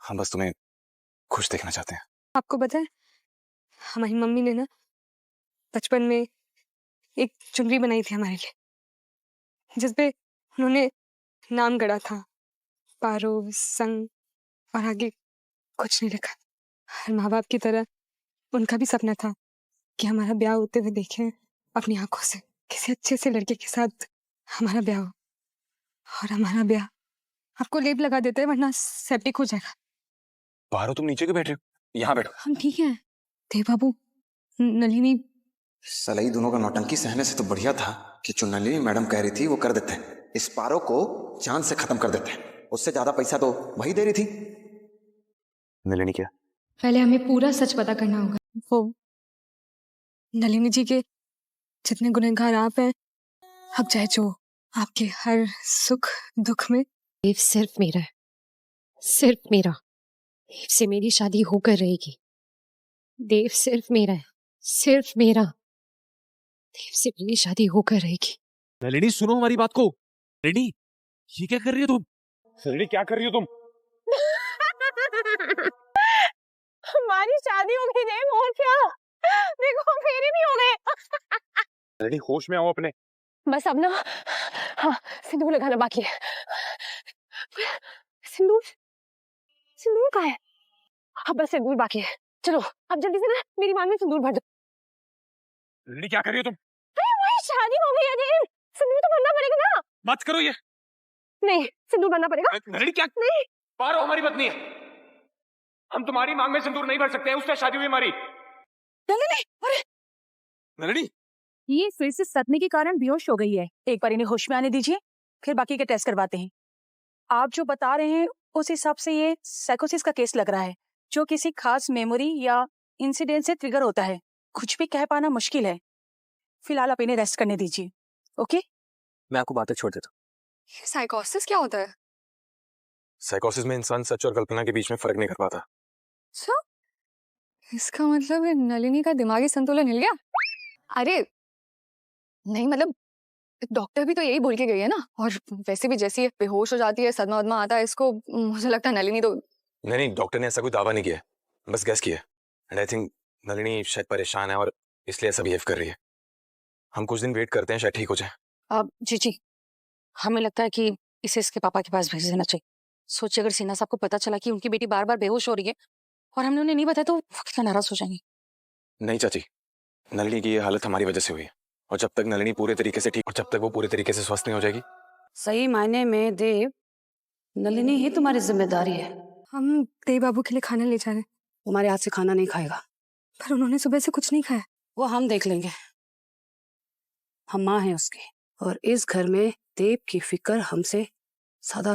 हम बस तुम्हें खुश देखना चाहते हैं। आपको पता है हमारी मम्मी ने ना बचपन में एक चुनरी बनाई थी हमारे लिए, जिसपे उन्होंने नाम गढ़ा था, पारो, संग, और आगे कुछ नहीं लिखा। हर माँ बाप की तरह उनका भी सपना था कि हमारा ब्याह होते हुए देखें अपनी आंखों से, किसी अच्छे से लड़के के साथ हमारा ब्याह हो। और हमारा ब्याह आपको लेप लगा देते हैं वरना सेप्टिक हो जाएगा। पारो तुम नीचे क्यों बैठ रहे हो? यहाँ बैठो। हम ठीक हैं। देव बाबू, नलिनी। साला ये दोनों का नौटंकी सहने से तो बढ़िया था कि जो नलिनी मैडम कह रही थी वो कर देते हैं। इस पारो को चांद से खत्म कर देते हैं, उससे ज्यादा पैसा तो वही दे रही थी। नलिनी क्या? पहले हमें पूरा सच पता करना होगा। वो नलिनी जी के जितने गुनहगार आप हैं, अब चाहे जो आपके हर सुख दुख में। देव सिर्फ मेरा है, सिर्फ मेरा। देव से मेरी शादी होकर रहेगी। देव सिर्फ मेरा है, सिर्फ मेरा। देव से मेरी शादी होकर रहेगी। नलिनी सुनो हमारी बात को। नलिनी ये क्या कर रही हो तुम? नलिनी क्या कर रही हो तुम? हमारी शादी हो गई देव, और क्या? देखो मेरे भी हो गए। नलिनी होश में आओ अपने। बस अब ना, हाँ, सिंदूर लगाना बाकी है। सिंदूर सिंदूर कहाँ है? हाँ बस सिंदूर बाकी है। चलो अब जल्दी से ना मेरी मांग में सिंदूर भर दो। नलिनी क्या कर रही हो तुम? हमारी शादी हो गई है देव, सिंदूर तो भरना पड़ेगा ना। मत करो ये। नहीं, सिंदूर भरना पड़ेगा। नलिनी क्या? नहीं, पारो हमारी पत्नी है, हम तुम्हारी मांग में सिंदूर नहीं भर सकते हैं, उससे शादी हुई हमारी। नहीं, अरे नलिनी ये फिर से सदमे के कारण बेहोश हो गई है। एक बार इन्हें होश में आने दीजिए, फिर बाकी के टेस्ट करवाते हैं। आप जो बता रहे हैं उस हिसाब से ये साइकोसिस का केस लग रहा है, जो किसी खास मेमोरी या इंसिडेंट से ट्रिगर होता है। कुछ भी कह पाना मुश्किल है। फिलहाल आप इन्हें रेस्ट करने दीजिए। ओके, मैं आपको बातें छोड़ देता हूँ। ये साइकोसिस क्या होता है? साइकोसिस में इंसान सच और कल्पना के बीच में फर्क नहीं कर पाता। अच्छा, इसका मतलब है नलिनी का दिमागी संतुलन हिल गया। अरे नहीं, मतलब डॉक्टर भी तो यही बोल के गई है ना। और वैसे भी जैसी ये बेहोश हो जाती है, सदमा वदमा आता है इसको, मुझे लगता है नलिनी तो। नहीं, डॉक्टर ने ऐसा कोई दावा नहीं किया, बस गैस किया। एंड आई थिंक नलिनी शायद परेशान है और इसलिए ऐसा बिहेव कर रही है। हम कुछ दिन वेट करते हैं, शायद ठीक हो जाए। अब जी, हमें लगता है कि इसे इसके पापा के पास भेज देना चाहिए। सोचिए अगर सिन्हा साहब को पता चला कि उनकी बेटी बार बार बेहोश हो रही है और हमने उन्हें नहीं बताया, तो वो कितना नाराज हो जाएंगे। नहीं चाची, नलिनी की ये हालत हमारी वजह से हुई है, और जब तक नलिनी पूरे तरीके से ठीक, और जब तक वो पूरे तरीके से स्वस्थ नहीं हो जाएगी। सही मायने में देव, नलिनी ही तुम्हारी जिम्मेदारी है। हम देव बाबू के लिए खाना ले जा रहे हैं, तुम्हारे हाथ से खाना नहीं खाएगा। पर उन्होंने सुबह से कुछ नहीं खाया। वो हम देख लेंगे, हम माँ हैं उसकी। और इस घर में देव की फिक्र हमसे ज्यादा